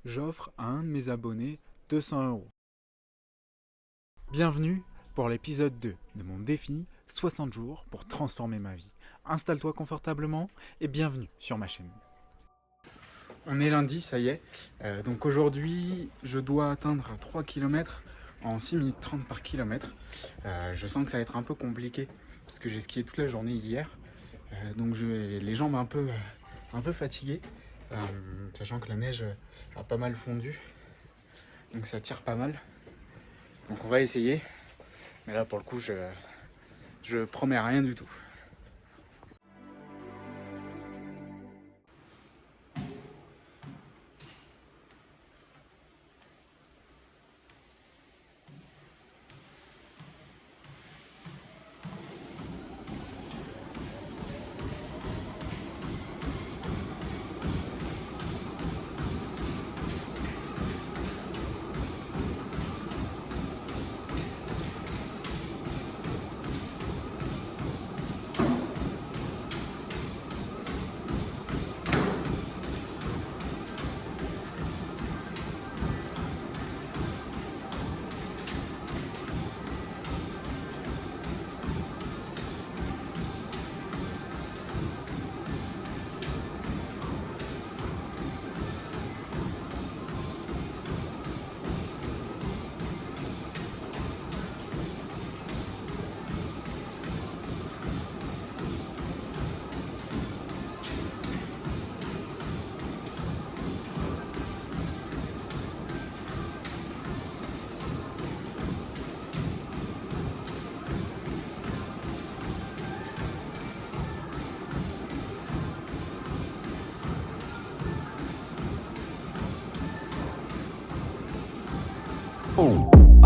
j'offre à un de mes abonnés 200 €. Bienvenue pour l'épisode 2 de mon défi 60 jours pour transformer ma vie. Installe-toi confortablement et bienvenue sur ma chaîne. On est lundi, ça y est. Donc aujourd'hui, je dois atteindre 3 km en 6 minutes 30 par kilomètre. Je sens que ça va être un peu compliqué parce que j'ai skié toute la journée hier. Donc les jambes un peu fatiguées, sachant que la neige a pas mal fondu. Donc ça tire pas mal. Donc on va essayer. Mais là pour le coup, je promets rien du tout.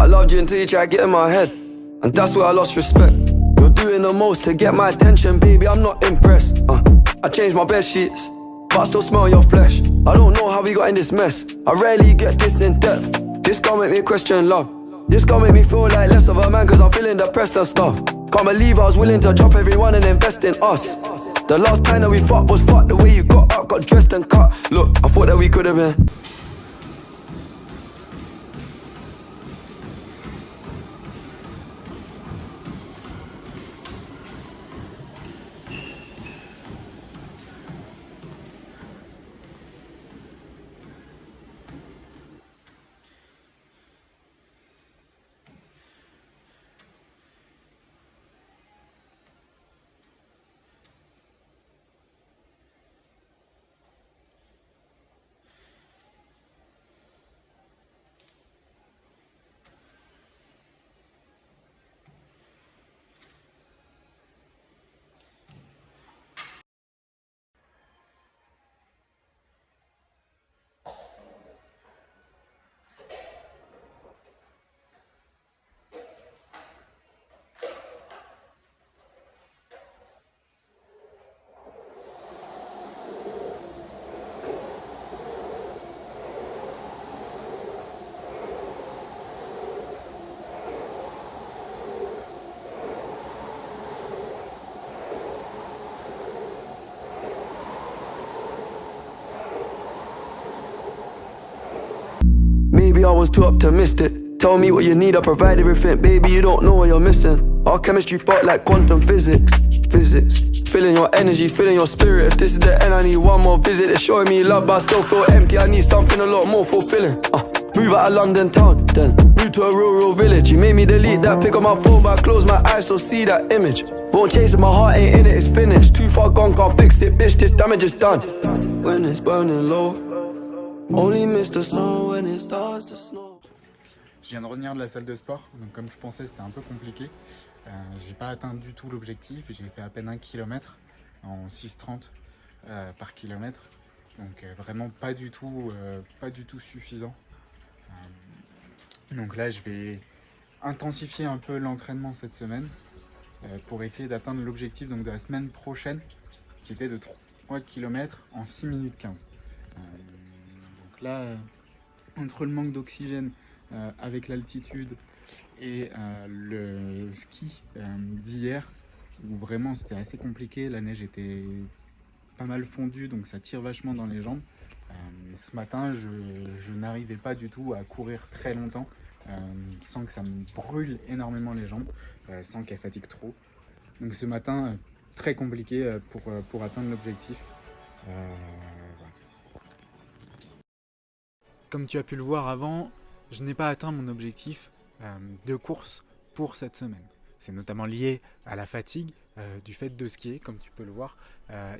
I loved you until you tried to get in my head, and that's where I lost respect. You're doing the most to get my attention, baby, I'm not impressed. I changed my bed sheets, but I still smell your flesh. I don't know how we got in this mess, I rarely get this in depth. This gon' make me question love, this gon' make me feel like less of a man, cause I'm feeling depressed and stuff. Can't believe I was willing to drop everyone and invest in us. The last time that we fucked was fucked. The way you got up, got dressed and cut. Look, I thought that we could've been. Maybe I was too optimistic. Tell me what you need, I provide everything. Baby, you don't know what you're missing. Our chemistry fought like quantum physics. Feeling your energy, feeling your spirit. If this is the end, I need one more visit. They're showing me love, but I still feel empty. I need something a lot more fulfilling. Move out of London town, then move to a rural village. You made me delete that pic on my phone, but I close my eyes, still see that image. Won't chase it, my heart ain't in it, it's finished. Too far gone, can't fix it, bitch, this damage is done. When it's burning low, only miss the sun when it starts to snow. Je viens de revenir de la salle de sport, donc comme je pensais c'était un peu compliqué. J'ai pas atteint du tout l'objectif, j'ai fait à peine 1 km en 6,30 par kilomètre. Donc vraiment pas du tout suffisant. Donc là je vais intensifier un peu l'entraînement cette semaine pour essayer d'atteindre l'objectif donc de la semaine prochaine qui était de 3 km en 6 minutes 15. Donc là, entre le manque d'oxygène avec l'altitude et le ski d'hier, où vraiment c'était assez compliqué, la neige était pas mal fondue donc ça tire vachement dans les jambes. Ce matin, je n'arrivais pas du tout à courir très longtemps sans que ça me brûle énormément les jambes, sans qu'elles fatiguent trop. Donc ce matin, très compliqué pour atteindre l'objectif. Voilà. Comme tu as pu le voir avant, je n'ai pas atteint mon objectif de course pour cette semaine. C'est notamment lié à la fatigue du fait de skier, comme tu peux le voir.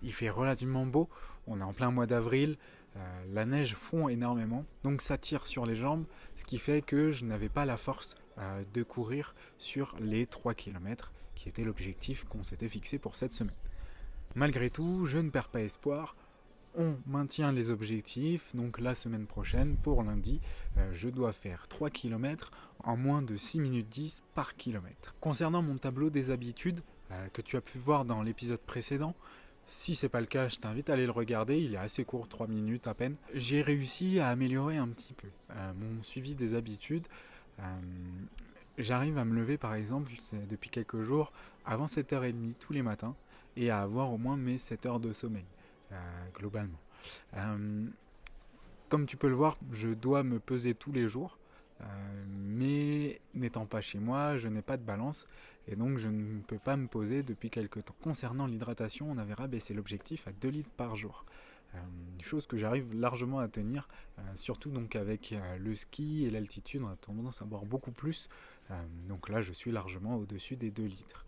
Il fait relativement beau, on est en plein mois d'avril, la neige fond énormément, donc ça tire sur les jambes, ce qui fait que je n'avais pas la force de courir sur les 3 km qui était l'objectif qu'on s'était fixé pour cette semaine. Malgré tout, je ne perds pas espoir. On maintient les objectifs, donc la semaine prochaine, pour lundi, je dois faire 3 km en moins de 6 minutes 10 par kilomètre. Concernant mon tableau des habitudes, que tu as pu voir dans l'épisode précédent, si c'est pas le cas, je t'invite à aller le regarder, il est assez court, 3 minutes à peine. J'ai réussi à améliorer un petit peu mon suivi des habitudes. J'arrive à me lever par exemple, depuis quelques jours, avant 7h30 tous les matins, et à avoir au moins mes 7 heures de sommeil. Globalement. Comme tu peux le voir, je dois me peser tous les jours, mais n'étant pas chez moi, je n'ai pas de balance et donc je ne peux pas me poser depuis quelques temps. Concernant l'hydratation, on avait rabaissé l'objectif à 2 litres par jour. Chose que j'arrive largement à tenir, surtout donc avec le ski et l'altitude, on a tendance à boire beaucoup plus, donc là je suis largement au-dessus des 2 litres.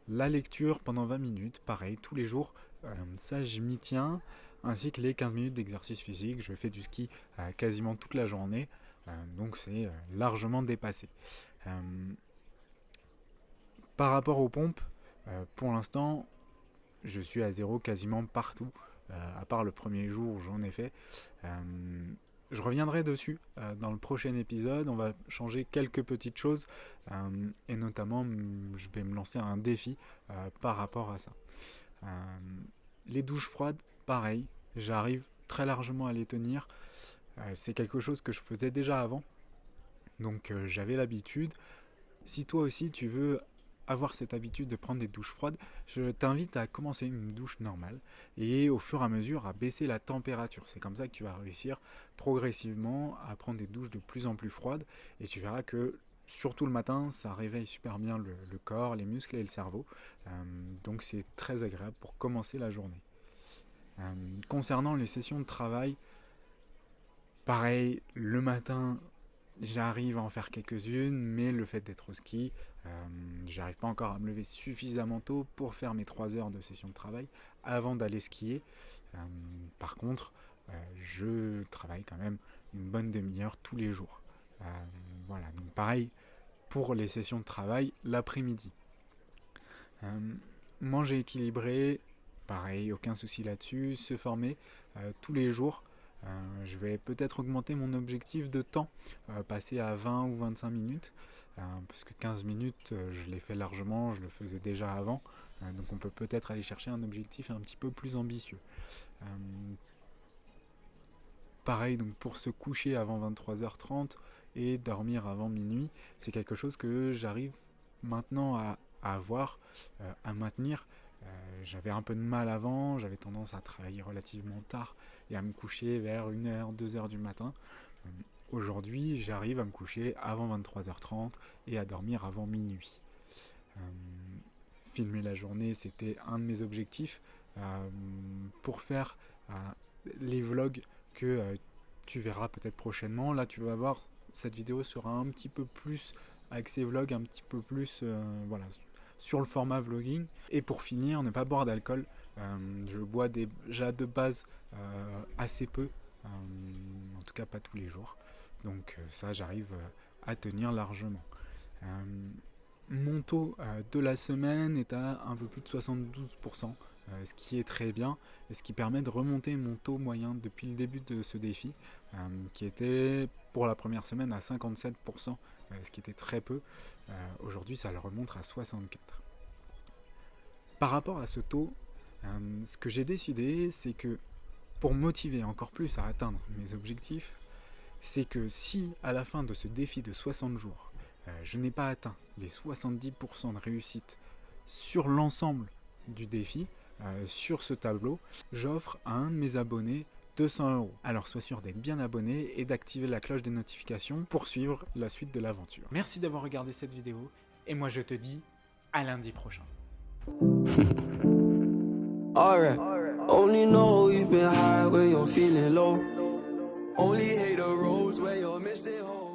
La lecture pendant 20 minutes, pareil, tous les jours, ça je m'y tiens, ainsi que les 15 minutes d'exercice physique. Je fais du ski quasiment toute la journée, donc c'est largement dépassé. Par rapport aux pompes, pour l'instant, je suis à zéro quasiment partout, à part le premier jour où j'en ai fait. Je reviendrai dessus dans le prochain épisode. On va changer quelques petites choses et notamment je vais me lancer un défi par rapport à ça. Les douches froides, pareil, j'arrive très largement à les tenir. C'est quelque chose que je faisais déjà avant, donc j'avais l'habitude. Si toi aussi tu veux avoir cette habitude de prendre des douches froides, je t'invite à commencer une douche normale et au fur et à mesure à baisser la température. C'est comme ça que tu vas réussir progressivement à prendre des douches de plus en plus froides et tu verras que surtout le matin, ça réveille super bien le corps, les muscles et le cerveau. Donc c'est très agréable pour commencer la journée. Concernant les sessions de travail, pareil, le matin, j'arrive à en faire quelques-unes, mais le fait d'être au ski, j'arrive pas encore à me lever suffisamment tôt pour faire mes 3 heures de session de travail avant d'aller skier. Par contre, je travaille quand même une bonne demi-heure tous les jours. Voilà, donc pareil pour les sessions de travail l'après-midi. Manger équilibré, pareil, aucun souci là-dessus. Se former tous les jours. Je vais peut-être augmenter mon objectif de temps, passer à 20 ou 25 minutes, parce que 15 minutes, je l'ai fait largement, je le faisais déjà avant, donc on peut peut-être aller chercher un objectif un petit peu plus ambitieux. Pareil, donc pour se coucher avant 23h30 et dormir avant minuit, c'est quelque chose que j'arrive maintenant à avoir, à maintenir. J'avais un peu de mal avant, j'avais tendance à travailler relativement tard et à me coucher vers 1h, 2h du matin. Aujourd'hui, j'arrive à me coucher avant 23h30 et à dormir avant minuit. Filmer la journée, c'était un de mes objectifs pour faire les vlogs que tu verras peut-être prochainement. Là, tu vas voir, cette vidéo sera un petit peu plus avec ces vlogs, un petit peu plus voilà, sur le format vlogging. Et pour finir, ne pas boire d'alcool. Je bois déjà de base assez peu, en tout cas pas tous les jours. Donc ça, j'arrive à tenir largement. Mon taux de la semaine est à un peu plus de 72%, ce qui est très bien et ce qui permet de remonter mon taux moyen depuis le début de ce défi, qui était pour la première semaine à 57%, ce qui était très peu. Aujourd'hui, ça le remonte à 64%. Par rapport à ce taux, ce que j'ai décidé, c'est que pour motiver encore plus à atteindre mes objectifs, c'est que si à la fin de ce défi de 60 jours, je n'ai pas atteint les 70% de réussite sur l'ensemble du défi, sur ce tableau, j'offre à un de mes abonnés 200 €. Alors sois sûr d'être bien abonné et d'activer la cloche des notifications pour suivre la suite de l'aventure. Merci d'avoir regardé cette vidéo et moi je te dis à lundi prochain. Alright. Only know you've been high when you're feeling low. Only hate the roads where you're missing home.